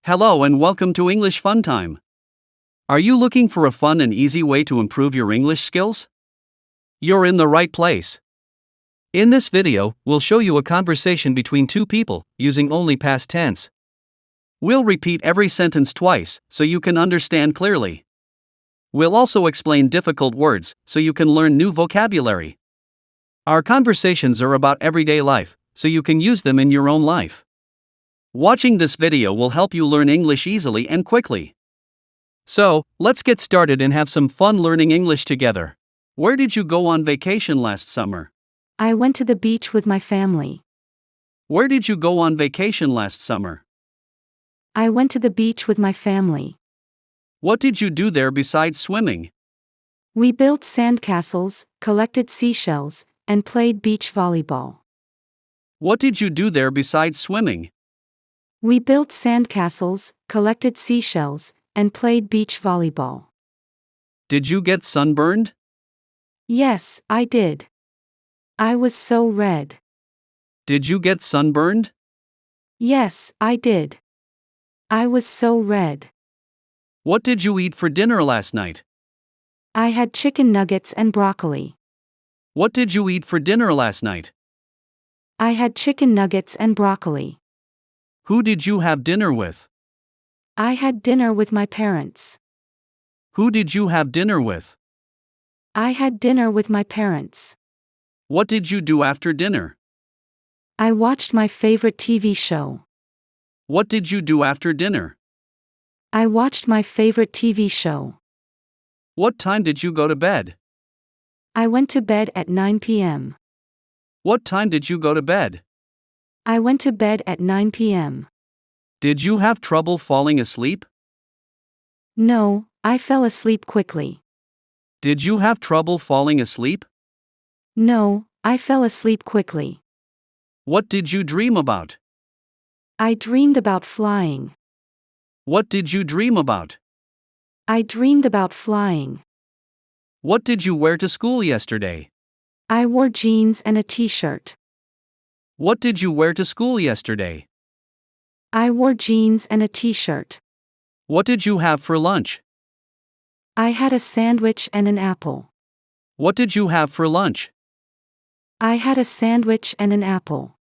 Hello and welcome to English Fun Time. Are you looking for a fun and easy way to improve your English skills? You're in the right place. In this video, we'll show you a conversation between two people, using only past tense. We'll repeat every sentence twice, so you can understand clearly. We'll also explain difficult words, so you can learn new vocabulary. Our conversations are about everyday life, so you can use them in your own life. Watching this video will help you learn English easily and quickly. So, let's get started and have some fun learning English together. Where did you go on vacation last summer? I went to the beach with my family. Where did you go on vacation last summer? I went to the beach with my family. What did you do there besides swimming? We built sandcastles, collected seashells, and played beach volleyball. What did you do there besides swimming? We built sandcastles, collected seashells, and played beach volleyball. Did you get sunburned? Yes, I did. I was so red. Did you get sunburned? Yes, I did. I was so red. What did you eat for dinner last night? I had chicken nuggets and broccoli. What did you eat for dinner last night? I had chicken nuggets and broccoli. Who did you have dinner with? I had dinner with my parents. Who did you have dinner with? I had dinner with my parents. What did you do after dinner? I watched my favorite TV show. What did you do after dinner? I watched my favorite TV show. What time did you go to bed? I went to bed at 9 p.m. What time did you go to bed? I went to bed at 9 p.m. Did you have trouble falling asleep? No, I fell asleep quickly. Did you have trouble falling asleep? No, I fell asleep quickly. What did you dream about? I dreamed about flying. What did you dream about? I dreamed about flying. What did you wear to school yesterday? I wore jeans and a t-shirt. What did you wear to school yesterday? I wore jeans and a t-shirt. What did you have for lunch? I had a sandwich and an apple. What did you have for lunch? I had a sandwich and an apple.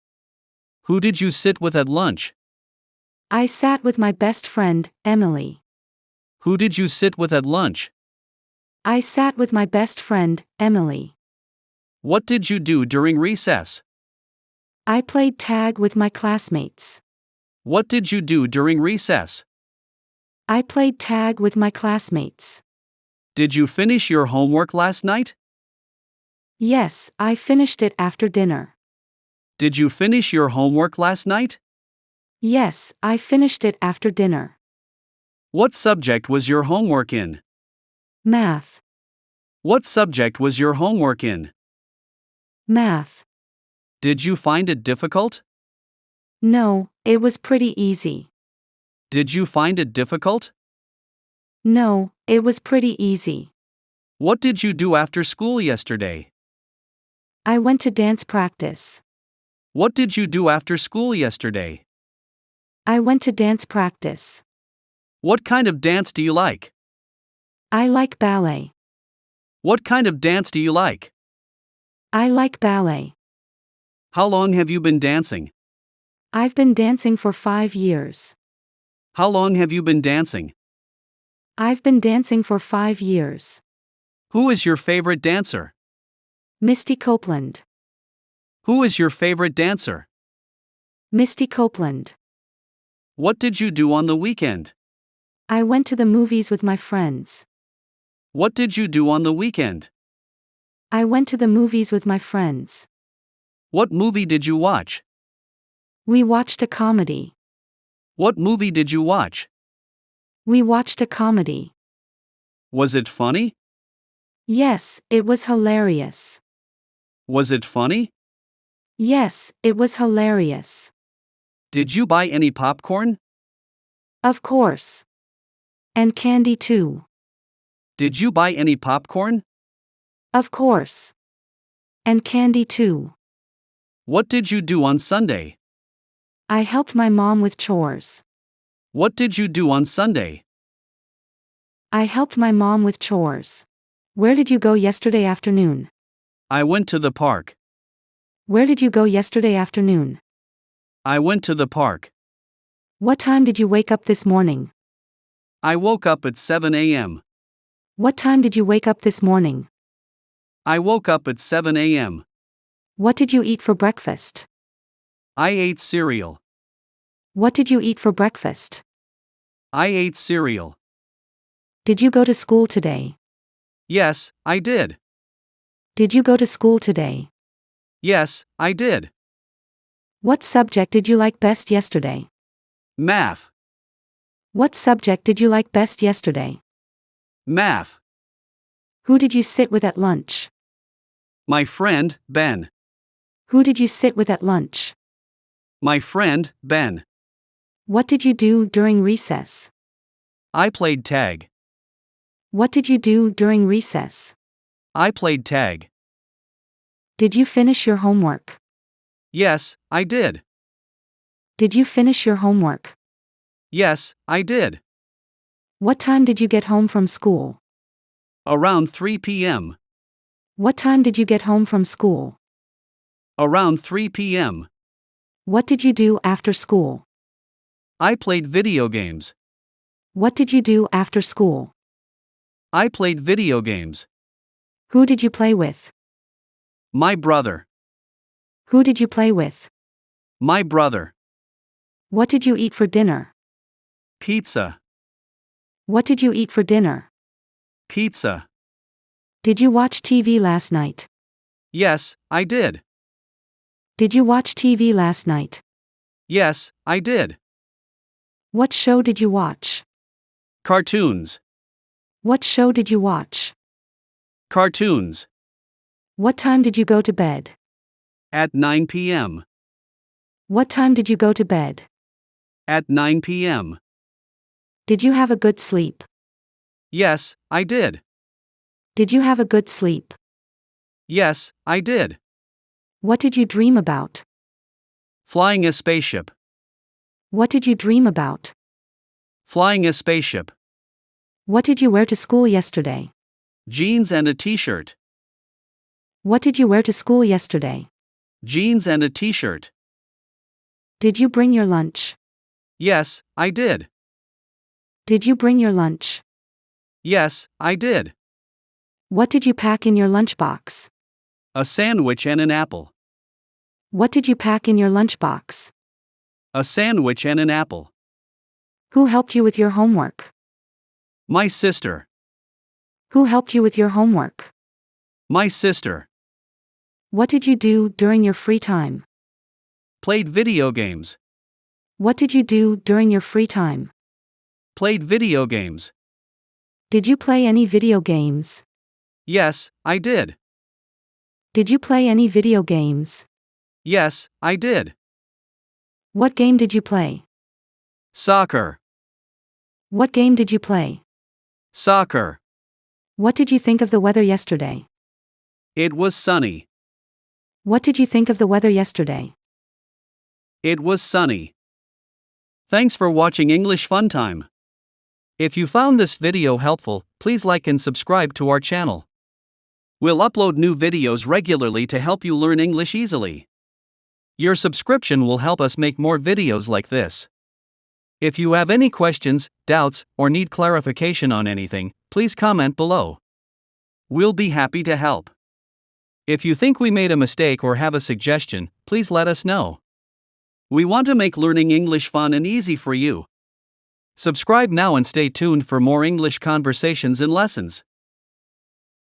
Who did you sit with at lunch? I sat with my best friend, Emily. Who did you sit with at lunch? I sat with my best friend, Emily. What did you do during recess? I played tag with my classmates. What did you do during recess? I played tag with my classmates. Did you finish your homework last night? Yes, I finished it after dinner. Did you finish your homework last night? Yes, I finished it after dinner. What subject was your homework in? Math. What subject was your homework in? Math. Did you find it difficult? No, it was pretty easy. Did you find it difficult? No, it was pretty easy. What did you do after school yesterday? I went to dance practice. What did you do after school yesterday? I went to dance practice. What kind of dance do you like? I like ballet. What kind of dance do you like? I like ballet. How long have you been dancing? I've been dancing for 5 years. How long have you been dancing? I've been dancing for 5 years. Who is your favorite dancer? Misty Copeland. Who is your favorite dancer? Misty Copeland. What did you do on the weekend? I went to the movies with my friends. What did you do on the weekend? I went to the movies with my friends. What movie did you watch? We watched a comedy. What movie did you watch? We watched a comedy. Was it funny? Yes, it was hilarious. Was it funny? Yes, it was hilarious. Did you buy any popcorn? Of course. And candy too. Did you buy any popcorn? Of course. And candy too. What did you do on Sunday? I helped my mom with chores. What did you do on Sunday? I helped my mom with chores. Where did you go yesterday afternoon? I went to the park. Where did you go yesterday afternoon? I went to the park. What time did you wake up this morning? I woke up at 7 a.m. What time did you wake up this morning? I woke up at 7 a.m. What did you eat for breakfast? I ate cereal. What did you eat for breakfast? I ate cereal. Did you go to school today? Yes, I did. Did you go to school today? Yes, I did. What subject did you like best yesterday? Math. What subject did you like best yesterday? Math. Who did you sit with at lunch? My friend, Ben. Who did you sit with at lunch? My friend, Ben. What did you do during recess? I played tag. What did you do during recess? I played tag. Did you finish your homework? Yes, I did. Did you finish your homework? Yes, I did. What time did you get home from school? Around 3 p.m. What time did you get home from school? Around 3 p.m. What did you do after school? I played video games. What did you do after school? I played video games. Who did you play with? My brother. Who did you play with? My brother. What did you eat for dinner? Pizza. What did you eat for dinner? Pizza. Did you watch TV last night? Yes, I did. Did you watch TV last night? Yes, I did. What show did you watch? Cartoons. What show did you watch? Cartoons. What time did you go to bed? At 9 p.m. What time did you go to bed? At 9 p.m. Did you have a good sleep? Yes, I did. Did you have a good sleep? Yes, I did. What did you dream about? Flying a spaceship. What did you dream about? Flying a spaceship. What did you wear to school yesterday? Jeans and a t-shirt. What did you wear to school yesterday? Jeans and a t-shirt. Did you bring your lunch? Yes, I did. Did you bring your lunch? Yes, I did. What did you pack in your lunchbox? A sandwich and an apple. What did you pack in your lunchbox? A sandwich and an apple. Who helped you with your homework? My sister. Who helped you with your homework? My sister. What did you do during your free time? Played video games. What did you do during your free time? Played video games. Did you play any video games? Yes, I did. Did you play any video games? Yes, I did. What game did you play? Soccer. What game did you play? Soccer. What did you think of the weather yesterday? It was sunny. What did you think of the weather yesterday? It was sunny. Thanks for watching English Fun Time. If you found this video helpful, please like and subscribe to our channel. We'll upload new videos regularly to help you learn English easily. Your subscription will help us make more videos like this. If you have any questions, doubts, or need clarification on anything, please comment below. We'll be happy to help. If you think we made a mistake or have a suggestion, please let us know. We want to make learning English fun and easy for you. Subscribe now and stay tuned for more English conversations and lessons.